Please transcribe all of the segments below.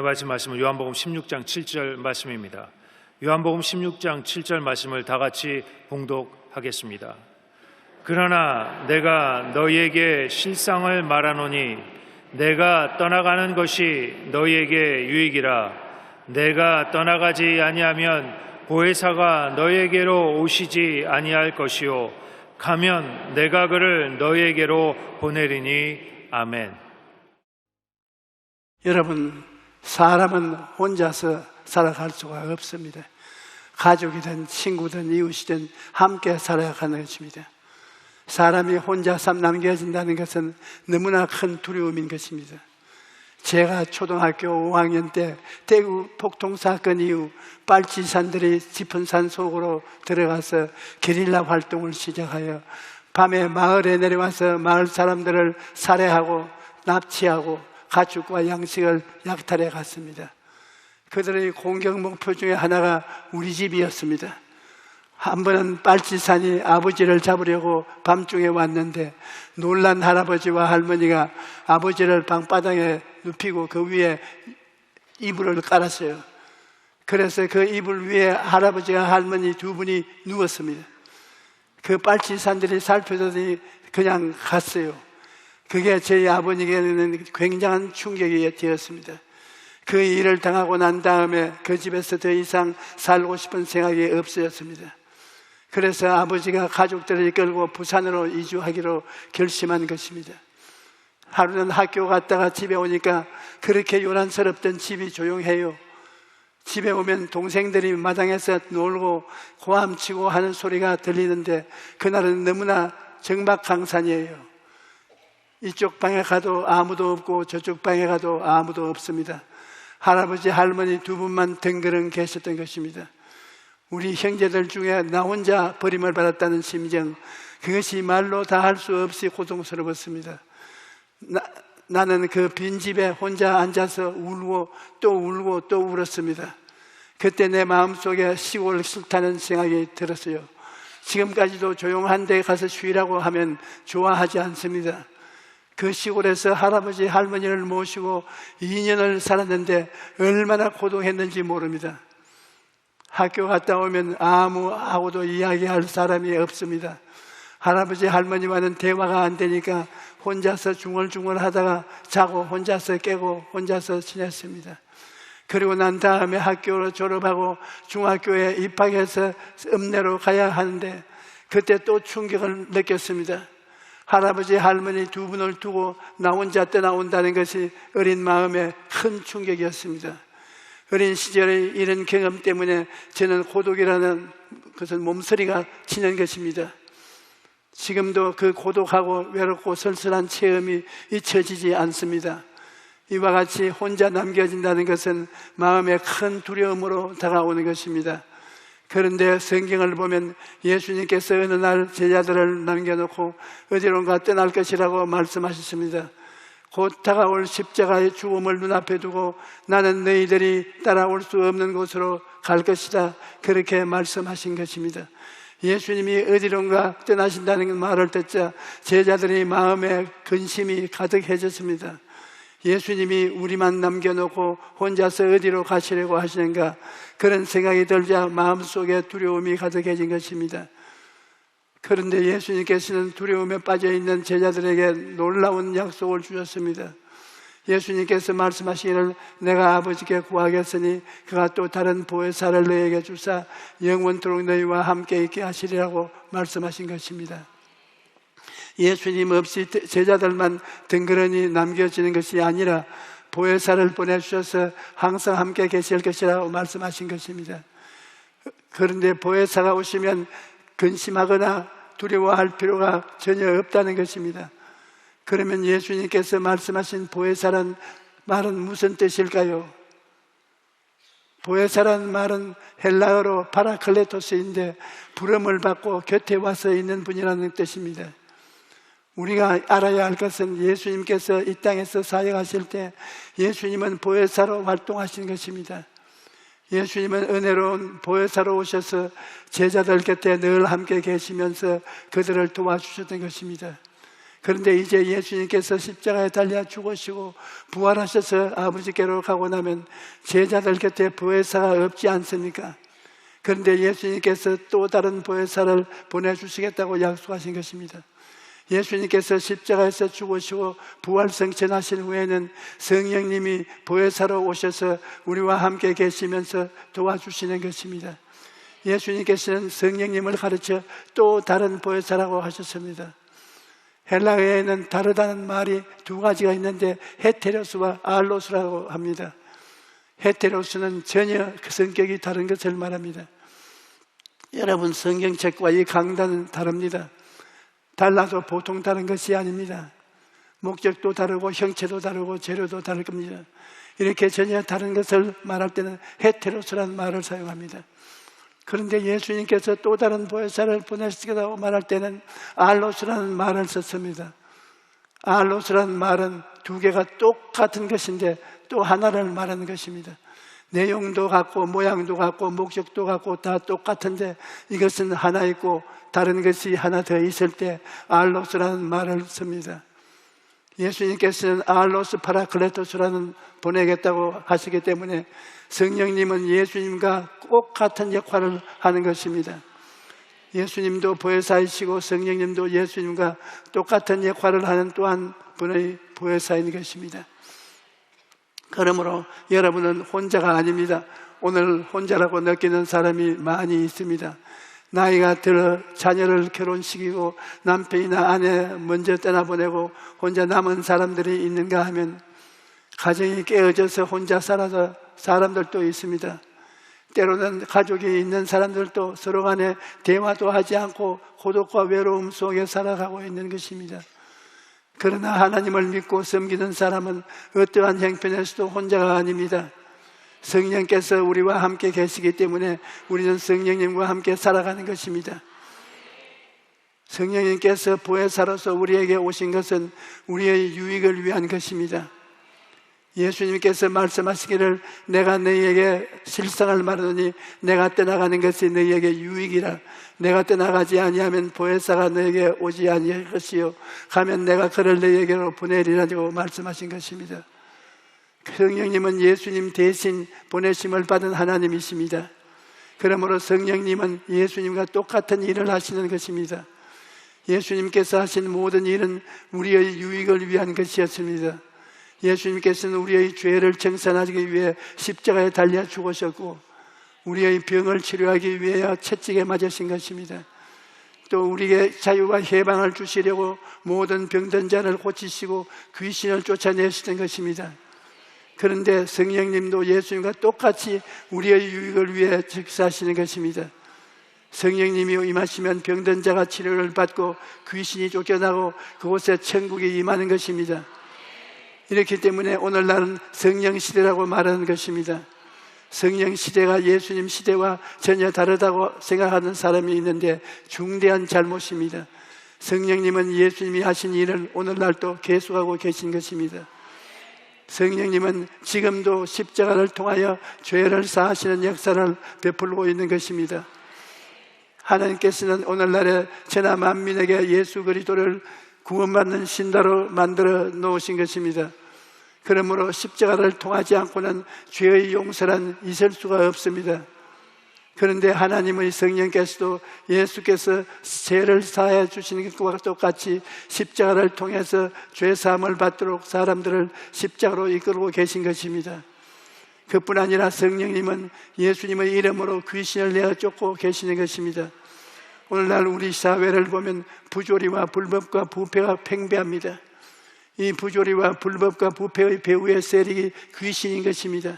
받으신 말씀은 요한복음 16장 7절 말씀입니다. 요한복음 16장 7절 말씀을 다 같이 봉독하겠습니다. 그러나 내가 너희에게 실상을 말하노니 내가 떠나가는 것이 너희에게 유익이라. 내가 떠나가지 아니하면 보혜사가 너희에게로 오시지 아니할 것이요 가면 내가 그를 너희에게로 보내리니. 아멘. 여러분, 사람은 혼자서 살아갈 수가 없습니다. 가족이든 친구든 이웃이든 함께 살아가는 것입니다. 사람이 혼자 남겨진다는 것은 너무나 큰 두려움인 것입니다. 제가 초등학교 5학년 때 대구 폭동사건 이후 빨치산들이 짚은 산 속으로 들어가서 게릴라 활동을 시작하여 밤에 마을에 내려와서 마을 사람들을 살해하고 납치하고 가축과 양식을 약탈해 갔습니다. 그들의 공격 목표 중에 하나가 우리 집이었습니다. 한 번은 빨치산이 아버지를 잡으려고 밤중에 왔는데 놀란 할아버지와 할머니가 아버지를 방바닥에 눕히고 그 위에 이불을 깔았어요. 그래서 그 이불 위에 할아버지와 할머니 두 분이 누웠습니다. 그 빨치산들이 살펴더니 그냥 갔어요. 그게 저희 아버님에게는 굉장한 충격이 되었습니다. 그 일을 당하고 난 다음에 그 집에서 더 이상 살고 싶은 생각이 없어졌습니다. 그래서 아버지가 가족들을 이끌고 부산으로 이주하기로 결심한 것입니다. 하루는 학교 갔다가 집에 오니까 그렇게 요란스럽던 집이 조용해요. 집에 오면 동생들이 마당에서 놀고 고함치고 하는 소리가 들리는데 그날은 너무나 정박강산이에요. 이쪽 방에 가도 아무도 없고 저쪽 방에 가도 아무도 없습니다. 할아버지 할머니 두 분만 덩그렁 계셨던 것입니다. 우리 형제들 중에 나 혼자 버림을 받았다는 심정, 그것이 말로 다 할 수 없이 고통스러웠습니다. 나는 그 빈집에 혼자 앉아서 울고 또 울었습니다. 그때 내 마음속에 시골 싫다는 생각이 들었어요. 지금까지도 조용한 데 가서 쉬라고 하면 좋아하지 않습니다. 그 시골에서 할아버지 할머니를 모시고 2년을 살았는데 얼마나 고독했는지 모릅니다. 학교 갔다 오면 아무하고도 이야기할 사람이 없습니다. 할아버지 할머니와는 대화가 안 되니까 혼자서 중얼중얼 하다가 자고 혼자서 깨고 혼자서 지냈습니다. 그리고 난 다음에 학교를 졸업하고 중학교에 입학해서 읍내로 가야 하는데 그때 또 충격을 느꼈습니다. 할아버지 할머니 두 분을 두고 나 혼자 떠나온다는 것이 어린 마음에 큰 충격이었습니다. 어린 시절의 이런 경험 때문에 저는 고독이라는 것은 몸서리가 치는 것입니다. 지금도 그 고독하고 외롭고 쓸쓸한 체험이 잊혀지지 않습니다. 이와 같이 혼자 남겨진다는 것은 마음에 큰 두려움으로 다가오는 것입니다. 그런데 성경을 보면 예수님께서 어느 날 제자들을 남겨놓고 어디론가 떠날 것이라고 말씀하셨습니다. 곧 다가올 십자가의 죽음을 눈앞에 두고 나는 너희들이 따라올 수 없는 곳으로 갈 것이다, 그렇게 말씀하신 것입니다. 예수님이 어디론가 떠나신다는 말을 듣자 제자들의 마음에 근심이 가득해졌습니다. 예수님이 우리만 남겨놓고 혼자서 어디로 가시려고 하시는가, 그런 생각이 들자 마음속에 두려움이 가득해진 것입니다. 그런데 예수님께서는 두려움에 빠져있는 제자들에게 놀라운 약속을 주셨습니다. 예수님께서 말씀하시기를 내가 아버지께 구하겠으니 그가 또 다른 보혜사를 너희에게 주사 영원토록 너희와 함께 있게 하시리라고 말씀하신 것입니다. 예수님 없이 제자들만 덩그러니 남겨지는 것이 아니라 보혜사를 보내주셔서 항상 함께 계실 것이라고 말씀하신 것입니다. 그런데 보혜사가 오시면 근심하거나 두려워할 필요가 전혀 없다는 것입니다. 그러면 예수님께서 말씀하신 보혜사란 말은 무슨 뜻일까요? 보혜사란 말은 헬라어로 파라클레토스인데 부름을 받고 곁에 와서 있는 분이라는 뜻입니다. 우리가 알아야 할 것은 예수님께서 이 땅에서 사역하실 때 예수님은 보혜사로 활동하신 것입니다. 예수님은 은혜로운 보혜사로 오셔서 제자들 곁에 늘 함께 계시면서 그들을 도와주셨던 것입니다. 그런데 이제 예수님께서 십자가에 달려 죽으시고 부활하셔서 아버지께로 가고 나면 제자들 곁에 보혜사가 없지 않습니까? 그런데 예수님께서 또 다른 보혜사를 보내주시겠다고 약속하신 것입니다. 예수님께서 십자가에서 죽으시고 부활승천하신 후에는 성령님이 보혜사로 오셔서 우리와 함께 계시면서 도와주시는 것입니다. 예수님께서는 성령님을 가르쳐 또 다른 보혜사라고 하셨습니다. 헬라어에는 다르다는 말이 두 가지가 있는데 헤테로스와 알로스라고 합니다. 헤테로스는 전혀 그 성격이 다른 것을 말합니다. 여러분, 성경책과 이 강단은 다릅니다. 달라도 보통 다른 것이 아닙니다. 목적도 다르고 형체도 다르고 재료도 다를 겁니다. 이렇게 전혀 다른 것을 말할 때는 헤테로스라는 말을 사용합니다. 그런데 예수님께서 또 다른 보혜사를 보내시겠다고 말할 때는 알로스라는 말을 썼습니다. 알로스라는 말은 두 개가 똑같은 것인데 또 하나를 말하는 것입니다. 내용도 같고 모양도 같고 목적도 같고 다 똑같은데 이것은 하나 있고 다른 것이 하나 더 있을 때 알로스라는 말을 씁니다. 예수님께서는 알로스 파라클레토스라는 보내겠다고 하시기 때문에 성령님은 예수님과 꼭 같은 역할을 하는 것입니다. 예수님도 보혜사이시고 성령님도 예수님과 똑같은 역할을 하는 또한 분의 보혜사인 것입니다. 그러므로 여러분은 혼자가 아닙니다. 오늘 혼자라고 느끼는 사람이 많이 있습니다. 나이가 들어 자녀를 결혼시키고 남편이나 아내 먼저 떠나보내고 혼자 남은 사람들이 있는가 하면 가정이 깨어져서 혼자 살아서 사람들도 있습니다. 때로는 가족이 있는 사람들도 서로 간에 대화도 하지 않고 고독과 외로움 속에 살아가고 있는 것입니다. 그러나 하나님을 믿고 섬기는 사람은 어떠한 형편에서도 혼자가 아닙니다. 성령께서 우리와 함께 계시기 때문에 우리는 성령님과 함께 살아가는 것입니다. 성령님께서 보혜사로서 우리에게 오신 것은 우리의 유익을 위한 것입니다. 예수님께서 말씀하시기를 내가 너희에게 실상을 말하노니 내가 떠나가는 것이 너희에게 유익이라. 내가 떠나가지 아니하면 보혜사가 너희에게 오지 아니할 것이요 가면 내가 그를 너희에게로 보내리라고 말씀하신 것입니다. 성령님은 예수님 대신 보내심을 받은 하나님이십니다. 그러므로 성령님은 예수님과 똑같은 일을 하시는 것입니다. 예수님께서 하신 모든 일은 우리의 유익을 위한 것이었습니다. 예수님께서는 우리의 죄를 청산하기 위해 십자가에 달려 죽으셨고 우리의 병을 치료하기 위해 채찍에 맞으신 것입니다. 또 우리에게 자유와 해방을 주시려고 모든 병든 자를 고치시고 귀신을 쫓아내시는 것입니다. 그런데 성령님도 예수님과 똑같이 우리의 유익을 위해 즉사하시는 것입니다. 성령님이 임하시면 병든 자가 치료를 받고 귀신이 쫓겨나고 그곳에 천국이 임하는 것입니다. 이렇기 때문에 오늘날은 성령 시대라고 말하는 것입니다. 성령 시대가 예수님 시대와 전혀 다르다고 생각하는 사람이 있는데 중대한 잘못입니다. 성령님은 예수님이 하신 일을 오늘날도 계속하고 계신 것입니다. 성령님은 지금도 십자가를 통하여 죄를 사하시는 역사를 베풀고 있는 것입니다. 하나님께서는 오늘날에 천하 만민에게 예수 그리스도를 구원받는 신다로 만들어 놓으신 것입니다. 그러므로 십자가를 통하지 않고는 죄의 용서란 있을 수가 없습니다. 그런데 하나님의 성령께서도 예수께서 죄를 사해 주시는 것과 똑같이 십자가를 통해서 죄 사함을 받도록 사람들을 십자가로 이끌고 계신 것입니다. 그뿐 아니라 성령님은 예수님의 이름으로 귀신을 내어 쫓고 계시는 것입니다. 오늘날 우리 사회를 보면 부조리와 불법과 부패가 팽배합니다. 이 부조리와 불법과 부패의 배후의 세력이 귀신인 것입니다.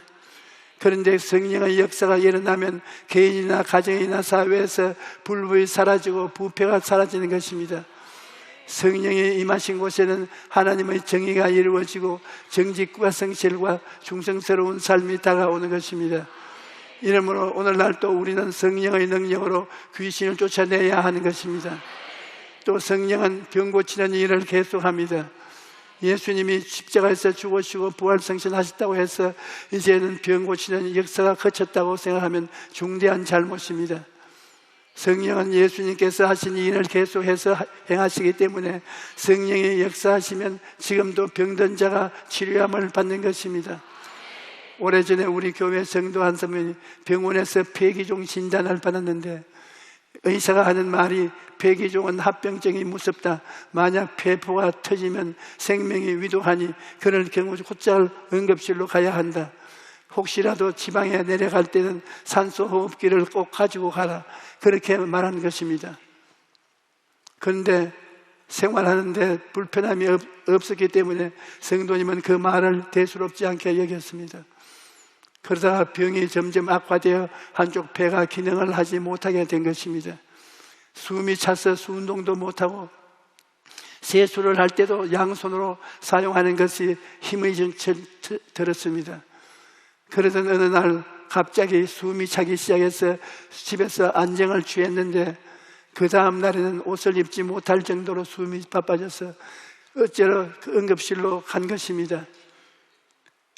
그런데 성령의 역사가 일어나면 개인이나 가정이나 사회에서 불법이 사라지고 부패가 사라지는 것입니다. 성령이 임하신 곳에는 하나님의 정의가 이루어지고 정직과 성실과 충성스러운 삶이 다가오는 것입니다. 이러므로 오늘날 또 우리는 성령의 능력으로 귀신을 쫓아내야 하는 것입니다. 또 성령은 병 고치는 일을 계속합니다. 예수님이 십자가에서 죽으시고 부활승천하셨다고 해서 이제는 병 고치는 역사가 거쳤다고 생각하면 중대한 잘못입니다. 성령은 예수님께서 하신 이 일을 계속해서 행하시기 때문에 성령이 역사하시면 지금도 병든 자가 치료함을 받는 것입니다. 오래전에 우리 교회 성도 한 사람이 병원에서 폐기종 진단을 받았는데 의사가 하는 말이 폐기종은 합병증이 무섭다. 만약 폐포가 터지면 생명이 위독하니 그럴 경우 곧잘 응급실로 가야 한다. 혹시라도 지방에 내려갈 때는 산소호흡기를 꼭 가지고 가라. 그렇게 말한 것입니다. 그런데 생활하는데 불편함이 없었기 때문에 성도님은 그 말을 대수롭지 않게 여겼습니다. 그러다가 병이 점점 악화되어 한쪽 폐가 기능을 하지 못하게 된 것입니다. 숨이 차서 수운동도 못하고 세수를 할 때도 양손으로 사용하는 것이 힘이 들었습니다. 그러던 어느 날 갑자기 숨이 차기 시작해서 집에서 안정을 취했는데 그 다음 날에는 옷을 입지 못할 정도로 숨이 바빠져서 어째로 그 응급실로 간 것입니다.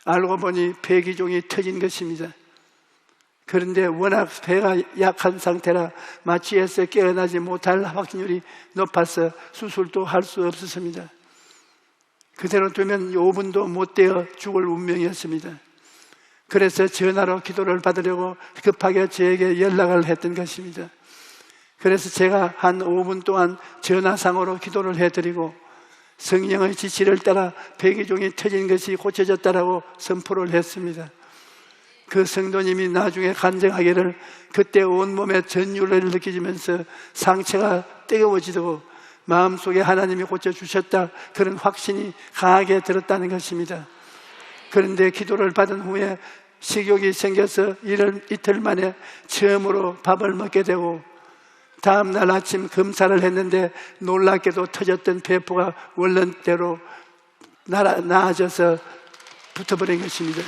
알고 보니 폐기종이 터진 것입니다. 그런데 워낙 폐가 약한 상태라 마취해서 깨어나지 못할 확률이 높아서 수술도 할 수 없었습니다. 그대로 두면 5분도 못 되어 죽을 운명이었습니다. 그래서 전화로 기도를 받으려고 급하게 저에게 연락을 했던 것입니다. 그래서 제가 한 5분 동안 전화상으로 기도를 해드리고 성령의 지시를 따라 폐기종이 터진 것이 고쳐졌다라고 선포를 했습니다. 그 성도님이 나중에 간증하기를 그때 온몸에 전율을 느끼면서 상처가 뜨거워지고 마음속에 하나님이 고쳐주셨다, 그런 확신이 강하게 들었다는 것입니다. 그런데 기도를 받은 후에 식욕이 생겨서 이틀 만에 처음으로 밥을 먹게 되고 다음 날 아침 검사를 했는데 놀랍게도 터졌던 폐포가 원래대로 나아져서 붙어버린 것입니다.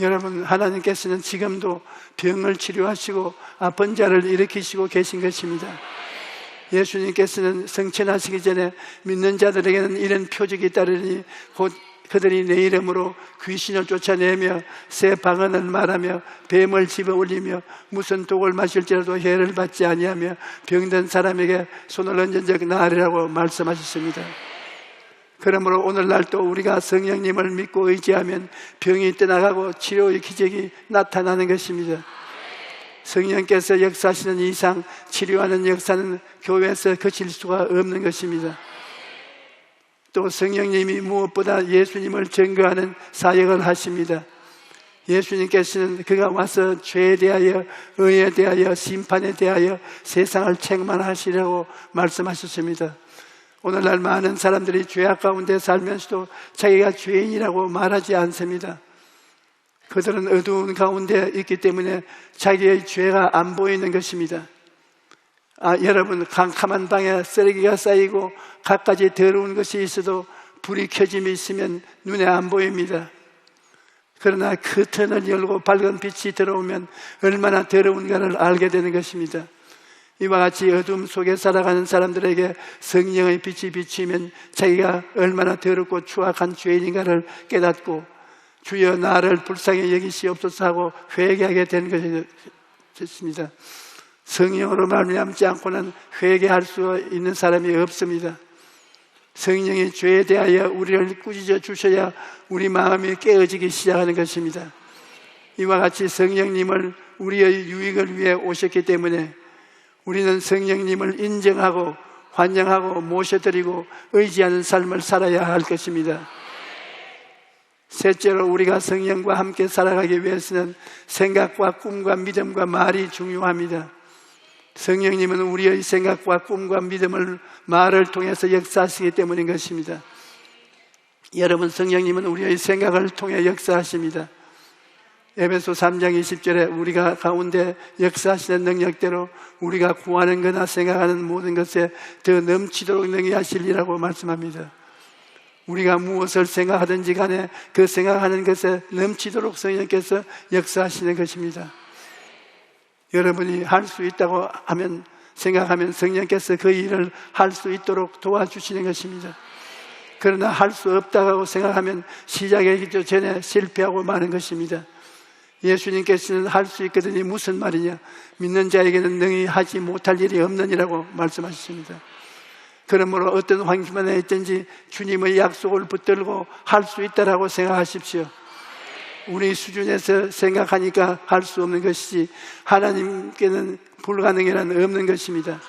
여러분, 하나님께서는 지금도 병을 치료하시고 아픈 자를 일으키시고 계신 것입니다. 예수님께서는 성천하시기 전에 믿는 자들에게는 이런 표적이 따르니 곧 그들이 내 이름으로 귀신을 쫓아내며 새 방언을 말하며 뱀을 집어올리며 무슨 독을 마실지라도 해를 받지 아니하며 병든 사람에게 손을 얹은 적 나으리라고 말씀하셨습니다. 그러므로 오늘날 또 우리가 성령님을 믿고 의지하면 병이 떠나가고 치료의 기적이 나타나는 것입니다. 성령께서 역사하시는 이상 치료하는 역사는 교회에서 그칠 수가 없는 것입니다. 또 성령님이 무엇보다 예수님을 증거하는 사역을 하십니다. 예수님께서는 그가 와서 죄에 대하여, 의에 대하여, 심판에 대하여 세상을 책망하시라고 말씀하셨습니다. 오늘날 많은 사람들이 죄악 가운데 살면서도 자기가 죄인이라고 말하지 않습니다. 그들은 어두운 가운데 있기 때문에 자기의 죄가 안 보이는 것입니다. 여러분, 캄캄한 방에 쓰레기가 쌓이고 갖가지 더러운 것이 있어도 불이 켜짐이 있으면 눈에 안 보입니다. 그러나 커튼을 열고 밝은 빛이 들어오면 얼마나 더러운가를 알게 되는 것입니다. 이와 같이 어둠 속에 살아가는 사람들에게 성령의 빛이 비치면 자기가 얼마나 더럽고 추악한 죄인인가를 깨닫고 주여 나를 불쌍히 여기시옵소서 하고 회개하게 되는 것입니다. 성령으로 말미암지 않고는 회개할 수 있는 사람이 없습니다. 성령이 죄에 대하여 우리를 꾸짖어 주셔야 우리 마음이 깨어지기 시작하는 것입니다. 이와 같이 성령님을 우리의 유익을 위해 오셨기 때문에 우리는 성령님을 인정하고 환영하고 모셔드리고 의지하는 삶을 살아야 할 것입니다. 셋째로, 우리가 성령과 함께 살아가기 위해서는 생각과 꿈과 믿음과 말이 중요합니다. 성령님은 우리의 생각과 꿈과 믿음을 말을 통해서 역사하시기 때문인 것입니다. 여러분, 성령님은 우리의 생각을 통해 역사하십니다. 에베소 3장 20절에 우리가 가운데 역사하시는 능력대로 우리가 구하는 거나 생각하는 모든 것에 더 넘치도록 능히하시리라고 말씀합니다. 우리가 무엇을 생각하든지 간에 그 생각하는 것에 넘치도록 성령께서 역사하시는 것입니다. 여러분이 할 수 있다고 하면, 생각하면 성령께서 그 일을 할 수 있도록 도와주시는 것입니다. 그러나 할 수 없다고 생각하면 시작하기 전에 실패하고 마는 것입니다. 예수님께서는 할 수 있거든요. 무슨 말이냐? 믿는 자에게는 능히 하지 못할 일이 없느니라고 말씀하셨습니다. 그러므로 어떤 환경에 있든지 주님의 약속을 붙들고 할 수 있다라고 생각하십시오. 우리 수준에서 생각하니까 할 수 없는 것이지 하나님께는 불가능이란 없는 것입니다.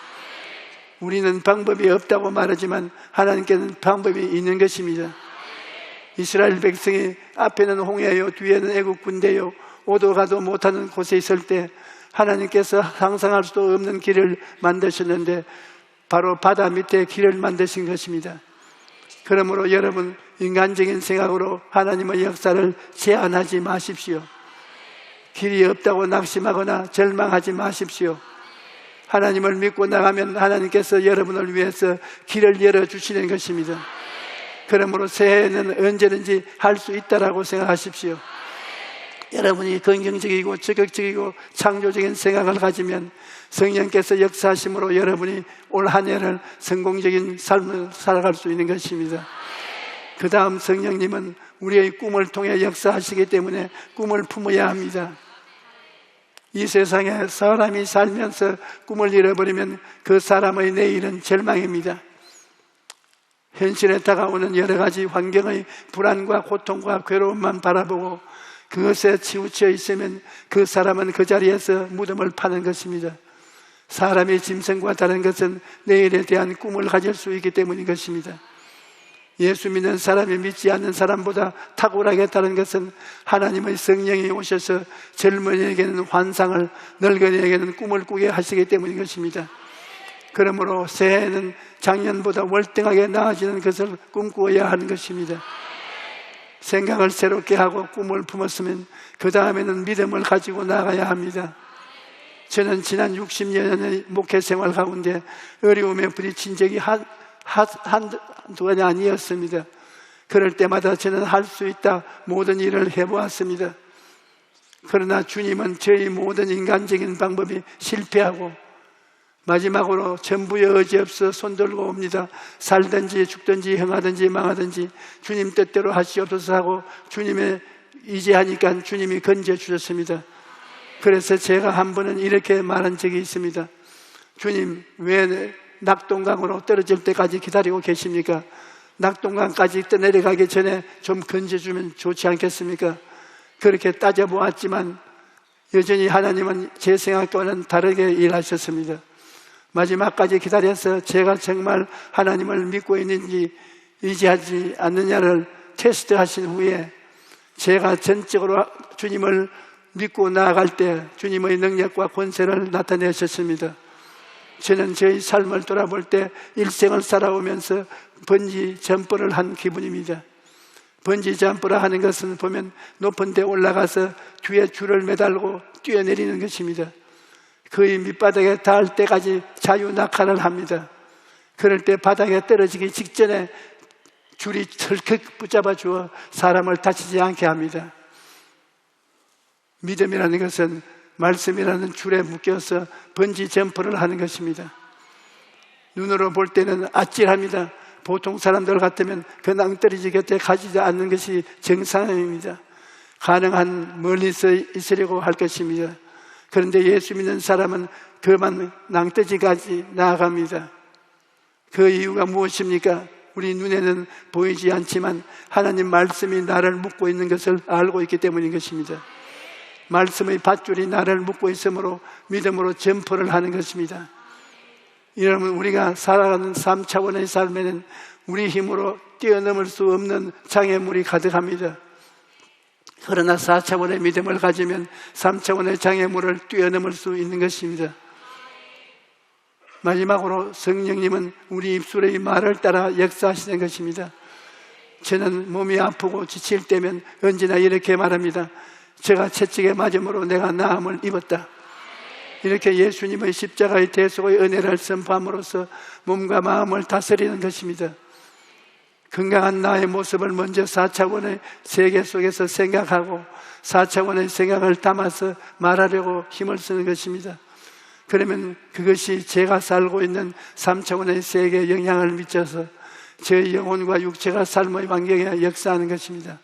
우리는 방법이 없다고 말하지만 하나님께는 방법이 있는 것입니다. 이스라엘 백성이 앞에는 홍해요, 뒤에는 애국 군대요, 오도 가도 못하는 곳에 있을 때 하나님께서 상상할 수도 없는 길을 만드셨는데 바로 바다 밑에 길을 만드신 것입니다. 그러므로 여러분, 인간적인 생각으로 하나님의 역사를 제한하지 마십시오. 길이 없다고 낙심하거나 절망하지 마십시오. 하나님을 믿고 나가면 하나님께서 여러분을 위해서 길을 열어주시는 것입니다. 그러므로 새해에는 언제든지 할 수 있다라고 생각하십시오. 여러분이 긍정적이고 적극적이고 창조적인 생각을 가지면 성령께서 역사하심으로 여러분이 올 한 해를 성공적인 삶을 살아갈 수 있는 것입니다. 그 다음 성령님은 우리의 꿈을 통해 역사하시기 때문에 꿈을 품어야 합니다. 이 세상에 사람이 살면서 꿈을 잃어버리면 그 사람의 내일은 절망입니다. 현실에 다가오는 여러 가지 환경의 불안과 고통과 괴로움만 바라보고 그것에 치우쳐 있으면 그 사람은 그 자리에서 무덤을 파는 것입니다. 사람의 짐승과 다른 것은 내일에 대한 꿈을 가질 수 있기 때문인 것입니다. 예수 믿는 사람이 믿지 않는 사람보다 탁월하게 다른 것은 하나님의 성령이 오셔서 젊은이에게는 환상을, 늙은이에게는 꿈을 꾸게 하시기 때문인 것입니다. 그러므로 새해에는 작년보다 월등하게 나아지는 것을 꿈꾸어야 하는 것입니다. 생각을 새롭게 하고 꿈을 품었으면 그 다음에는 믿음을 가지고 나가야 합니다. 저는 지난 60년의 목회 생활 가운데 어려움에 부딪힌 적이 한두 번이 아니었습니다. 그럴 때마다 저는 할 수 있다 모든 일을 해보았습니다. 그러나 주님은 저희 모든 인간적인 방법이 실패하고 마지막으로 전부에 의지없어 손들고 옵니다. 살든지 죽든지 행하든지 망하든지 주님 뜻대로 하시옵소서 하고 주님의 의지하니까 주님이 건져주셨습니다. 그래서 제가 한 번은 이렇게 말한 적이 있습니다. 주님, 왜 낙동강으로 떨어질 때까지 기다리고 계십니까? 낙동강까지 내려가기 전에 좀 건져주면 좋지 않겠습니까? 그렇게 따져보았지만 여전히 하나님은 제 생각과는 다르게 일하셨습니다. 마지막까지 기다려서 제가 정말 하나님을 믿고 있는지 의지하지 않느냐를 테스트하신 후에 제가 전적으로 주님을 믿고 나아갈 때 주님의 능력과 권세를 나타내셨습니다. 저는 저희 삶을 돌아볼 때 일생을 살아오면서 번지 점프를 한 기분입니다. 번지 점프를 하는 것은 보면 높은 데 올라가서 뒤에 줄을 매달고 뛰어내리는 것입니다. 거의 밑바닥에 닿을 때까지 자유낙하를 합니다. 그럴 때 바닥에 떨어지기 직전에 줄이 털컥 붙잡아 주어 사람을 다치지 않게 합니다. 믿음이라는 것은 말씀이라는 줄에 묶여서 번지 점프를 하는 것입니다. 눈으로 볼 때는 아찔합니다. 보통 사람들 같으면 그 낭떠러지 곁에 가지 않는 것이 정상입니다. 가능한 멀리서 있으려고 할 것입니다. 그런데 예수 믿는 사람은 그만 낭떠러지까지 나아갑니다. 그 이유가 무엇입니까? 우리 눈에는 보이지 않지만 하나님 말씀이 나를 묶고 있는 것을 알고 있기 때문인 것입니다. 말씀의 밧줄이 나를 묶고 있으므로 믿음으로 점프를 하는 것입니다. 여러분, 우리가 살아가는 3차원의 삶에는 우리 힘으로 뛰어넘을 수 없는 장애물이 가득합니다. 그러나 4차원의 믿음을 가지면 3차원의 장애물을 뛰어넘을 수 있는 것입니다. 마지막으로 성령님은 우리 입술의 말을 따라 역사하시는 것입니다. 저는 몸이 아프고 지칠 때면 언제나 이렇게 말합니다. 제가 채찍에 맞음으로 내가 나음을 입었다. 이렇게 예수님의 십자가의 대속의 은혜를 선포함으로써 몸과 마음을 다스리는 것입니다. 건강한 나의 모습을 먼저 4차원의 세계 속에서 생각하고 4차원의 생각을 담아서 말하려고 힘을 쓰는 것입니다. 그러면 그것이 제가 살고 있는 3차원의 세계에 영향을 미쳐서 제 영혼과 육체가 삶의 환경에 역사하는 것입니다.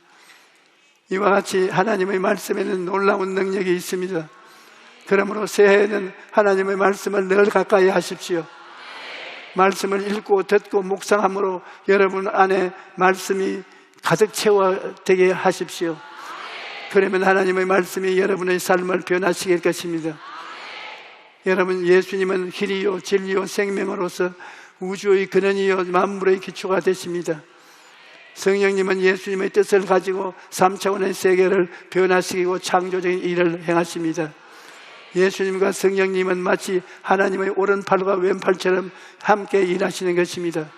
이와 같이 하나님의 말씀에는 놀라운 능력이 있습니다. 그러므로 새해에는 하나님의 말씀을 늘 가까이 하십시오. 말씀을 읽고 듣고 묵상함으로 여러분 안에 말씀이 가득 채워되게 하십시오. 그러면 하나님의 말씀이 여러분의 삶을 변화시킬 것입니다. 여러분, 예수님은 길이요 진리요 생명으로서 우주의 근원이요 만물의 기초가 되십니다. 성령님은 예수님의 뜻을 가지고 3차원의 세계를 변화시키고 창조적인 일을 행하십니다. 예수님과 성령님은 마치 하나님의 오른팔과 왼팔처럼 함께 일하시는 것입니다.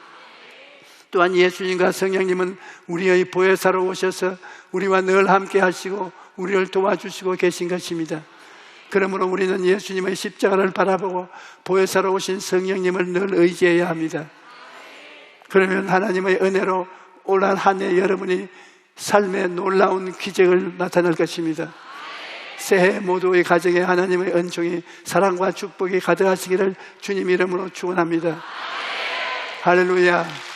또한 예수님과 성령님은 우리의 보혜사로 오셔서 우리와 늘 함께 하시고 우리를 도와주시고 계신 것입니다. 그러므로 우리는 예수님의 십자가를 바라보고 보혜사로 오신 성령님을 늘 의지해야 합니다. 그러면 하나님의 은혜로 올 한 해 여러분이 삶의 놀라운 기적을 나타낼 것입니다. 새해 모두의 가정에 하나님의 은총이 사랑과 축복이 가득하시기를 주님 이름으로 축원합니다. 할렐루야.